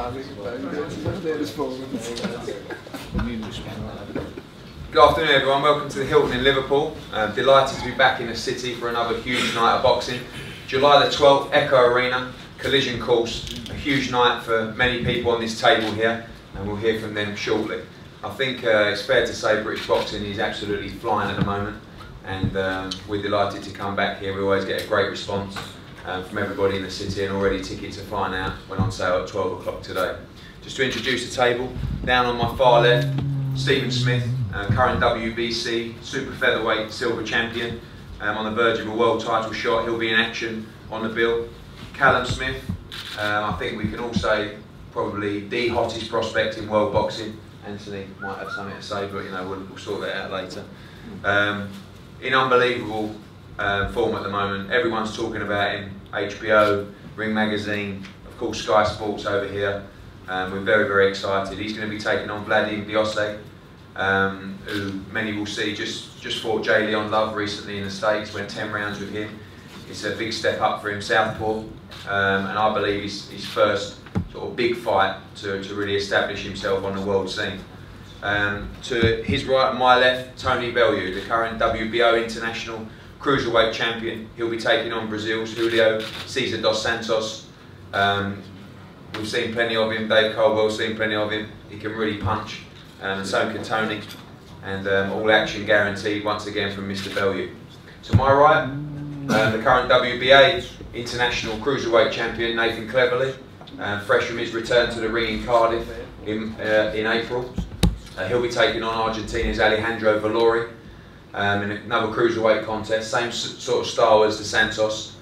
Good afternoon everyone, welcome to the Hilton in Liverpool. Delighted to be back in the city for another huge night of boxing. July the 12th, Echo Arena, collision course, a huge night for many people on this table here, and we'll hear from them shortly. I think it's fair to say British boxing is absolutely flying at the moment, and we're delighted to come back here. We always get a great response from everybody in the city, and already tickets are flying out, went on sale at 12 o'clock today. Just to introduce the table, down on my far left, S.Smith, current WBC super featherweight silver champion, on the verge of a world title shot. He'll be in action on the bill. C.Smith, I think we can all say probably the hottest prospect in world boxing. Anthony might have something to say, but you know, we'll sort that out later. In unbelievable form at the moment. Everyone's talking about him. HBO, Ring Magazine, of course Sky Sports over here. We're very, very excited. He's going to be taking on Bellew, who many will see just fought J. Leon Love recently in the States, went 10 rounds with him. It's a big step up for him, southpaw, and I believe his first sort of big fight to really establish himself on the world scene. To his right and my left, Tony Bellew, the current WBO international cruiserweight champion. He'll be taking on Brazil's Julio Cesar dos Santos. We've seen plenty of him. Dave Caldwell's seen plenty of him. He can really punch, and so can Tony. And all action guaranteed once again from Mr. Bellew. To my right, the current WBA international cruiserweight champion Nathan Cleverly, fresh from his return to the ring in Cardiff in April. He'll be taking on Argentina's Alejandro Valori in another cruiserweight contest, same sort of style as the Santos.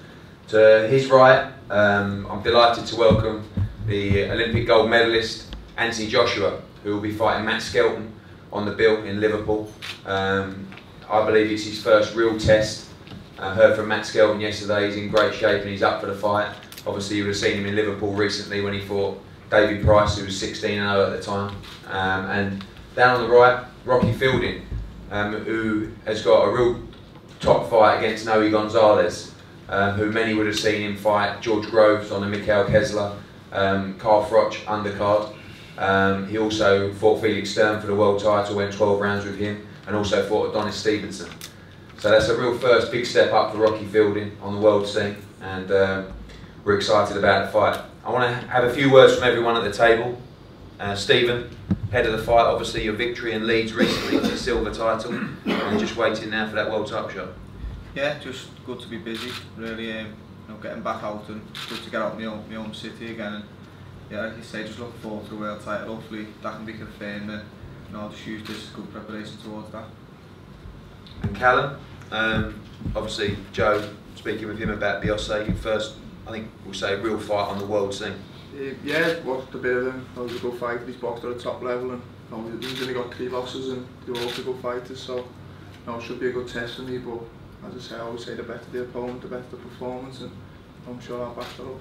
To his right, I'm delighted to welcome the Olympic gold medalist Anthony Joshua, who will be fighting Matt Skelton on the bill in Liverpool. I believe it's his first real test. I heard from Matt Skelton yesterday, he's in great shape and he's up for the fight. Obviously you would have seen him in Liverpool recently when he fought David Price, who was 16-0 at the time. And down on the right, Rocky Fielding, who has got a real top fight against Noe Gonzalez, who many would have seen him fight George Groves on the Mikael Kessler, Carl Froch undercard. He also fought Felix Stern for the world title, went 12 rounds with him, and also fought Adonis Stevenson. So that's a real first big step up for Rocky Fielding on the world scene, and we're excited about the fight. I want to have a few words from everyone at the table. Stephen, head of the fight, obviously your victory in Leeds recently for the silver title, and just waiting now for that world title shot. Yeah, just good to be busy, really, you know, getting back out, and good to get out in my own city again. And yeah, like you say, just looking forward to the world title. Hopefully that can be confirmed, and you know, I'll just use this as good preparation towards that. And Callum, obviously Joe, speaking with him about Beyonce, first, I think we'll say, real fight on the world scene. Yeah, watched a bit of him. That was a good fight. He's boxed at a top level, and you know, he's only got 3 losses, and they're also good fighters. So, you know, it should be a good test for me. But as I say, I always say the better the opponent, the better the performance, and I'm sure I'll back that up.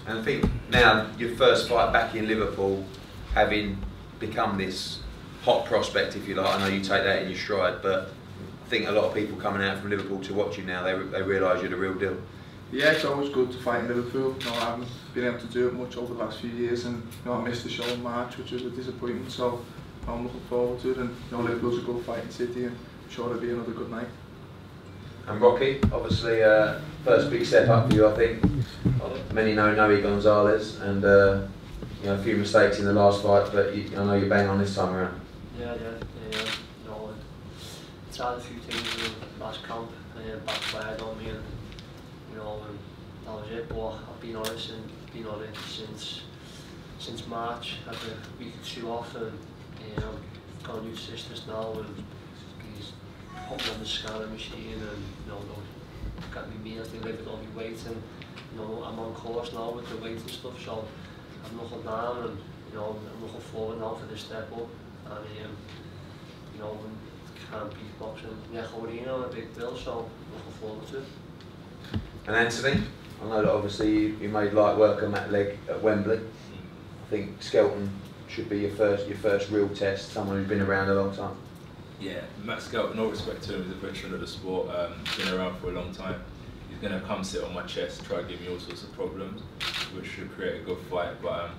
And I think now your first fight back in Liverpool, having become this hot prospect, if you like. I know you take that in your stride, but I think a lot of people coming out from Liverpool to watch you now, they realise you're the real deal. Yeah, it's always good to fight in Liverpool. You know, I haven't been able to do it much over the last few years, and you know, I missed the show in March, which was a disappointment. So I'm looking forward to it, and you know, Liverpool's a good fighting city, and I'm sure it'll be another good night. And Rocky, obviously, first big step up for you, I think. Many know Noe Gonzalez, and you know, a few mistakes in the last fight, but I know you're bang on this time around. Yeah. You know, I tried a few things in the last camp, and backfired on me, and you know, and that was it. But I've been honest and been on it since March. Had a week or 2 off, and got a new sisters now, and he's put me on the scanner machine, and you know, got me meals delivered on my weight, and you know, I'm on course now with the weight and stuff. So I'm knuckled down, and you know, I'm looking forward now for this step up, and you know, can't beat boxing Echo Arena on a big bill, so I'm looking forward to it. And Anthony, I know that obviously you made light work on that leg at Wembley. I think Skelton should be your first real test, someone who's been around a long time. Yeah, Matt Skelton, no respect to him, he's a veteran of the sport, been around for a long time. He's going to come sit on my chest, try to give me all sorts of problems, which should create a good fight. But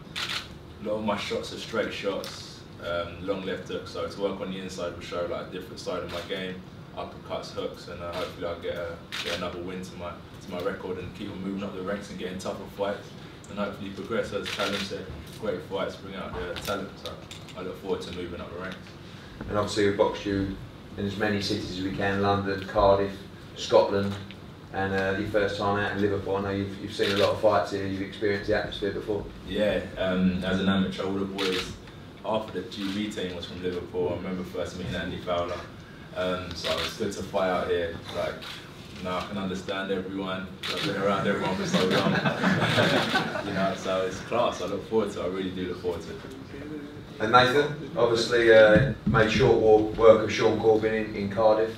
a lot of my shots are straight shots, long left hook, so to work on the inside will show like a different side of my game, uppercuts, hooks, and hopefully I'll get another win to my record and keep on moving up the ranks and getting tougher fights, and hopefully progress. As Callum said, great fights bring out the talent, so I look forward to moving up the ranks. And obviously we've boxed you in as many cities as we can, London, Cardiff, Scotland, and your first time out in Liverpool. I know you've seen a lot of fights here, you've experienced the atmosphere before. Yeah, as an amateur, all the boys after the GB team was from Liverpool. I remember first meeting Andy Fowler, so it's good to fight out here. Like, now I can understand everyone, I've been around everyone for so long. You know, so it's class, I look forward to it, I really do look forward to it. And Nathan, obviously made short work of Sean Corbin in Cardiff.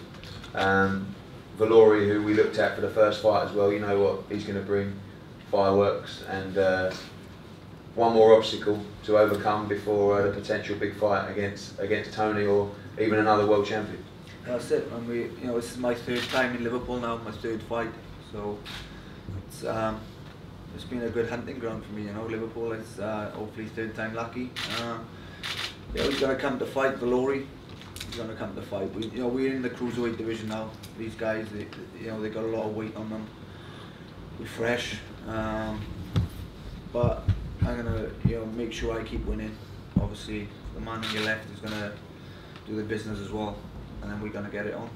Bellew, who we looked at for the first fight as well, you know what he's going to bring, fireworks, and one more obstacle to overcome before the potential big fight against Tony or even another world champion. That's it, and this is my third time in Liverpool now, my third fight, so it's been a good hunting ground for me. Liverpool is hopefully third time lucky. He's going to come to fight Bellew. He's going to come to fight. We're in the cruiserweight division now. These guys, they got a lot of weight on them. We're fresh, but I'm going to make sure I keep winning. Obviously, the man on your left is going to do the business as well, and then we're going to get it on.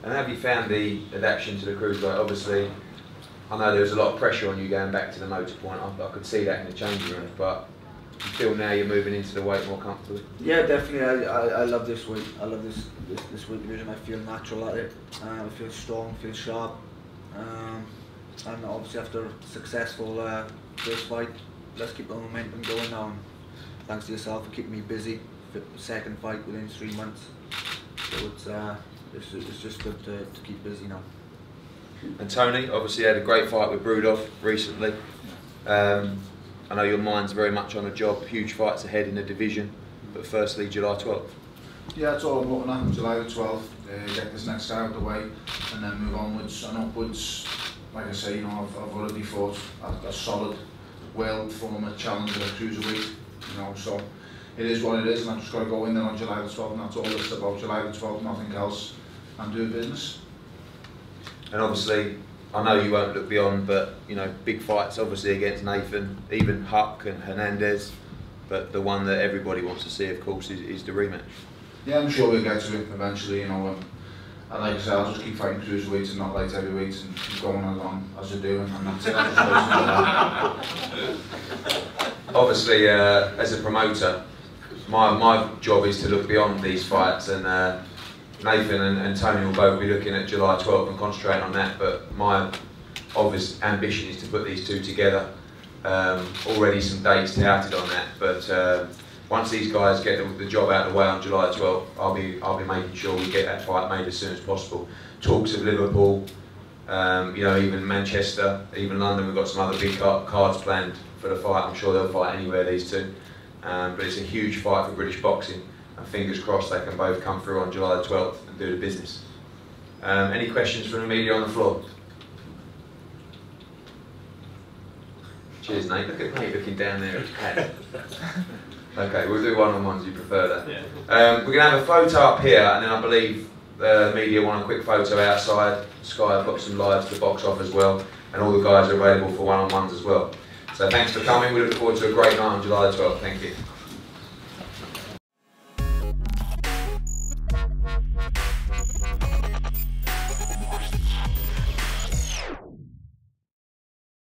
And have you found the adaptation to the cruiserweight? Obviously, I know there was a lot of pressure on you going back to the motor point. I could see that in the changing room, but you feel now you're moving into the weight more comfortably? Yeah, definitely. I love this weight. I love this weight division. I feel natural at it. I feel strong, feel sharp. And obviously after a successful first fight, let's keep the momentum going now. And thanks to yourself for keeping me busy. For the second fight within 3 months. So it's just good to keep busy now. And Tony, obviously had a great fight with Brudov recently. I know your mind's very much on the job, huge fights ahead in the division, but firstly July 12th. Yeah, that's all I'm looking at, July the 12th, get this next guy out of the way and then move onwards and upwards. Like I say, I've already fought a solid world former challenger at cruiserweight, so it is what it is, and I've just got to go in there on July the 12th, and that's all it's about, July the 12th, nothing else, and do business. And obviously, I know you won't look beyond, but big fights obviously against Nathan, even Huck and Hernandez, but the one that everybody wants to see, of course, is the rematch. Yeah, I'm sure we'll get to it eventually, and like I said, I'll just keep fighting cruiserweights and not light heavyweights and keep going along as I do, and that's it. Obviously, as a promoter, my job is to look beyond these fights, and Nathan and Tony will both be looking at July 12th and concentrating on that, but my obvious ambition is to put these two together. Already some dates touted on that, but once these guys get the job out of the way on July 12th, I'll be making sure we get that fight made as soon as possible. Talks of Liverpool, even Manchester, even London, we've got some other big cards planned for the fight. I'm sure they'll fight anywhere, these two. But it's a huge fight for British boxing, and fingers crossed they can both come through on July the 12th and do the business. Any questions from the media on the floor? Cheers, Nate. Look at Nate looking down there at his pad. Okay, we'll do one-on-ones, you prefer that. Yeah. We're going to have a photo up here, and then I believe the media want a quick photo outside. Sky have got some lives to box off as well, and all the guys are available for one-on-ones as well. So thanks for coming. We look forward to a great night on July the 12th. Thank you.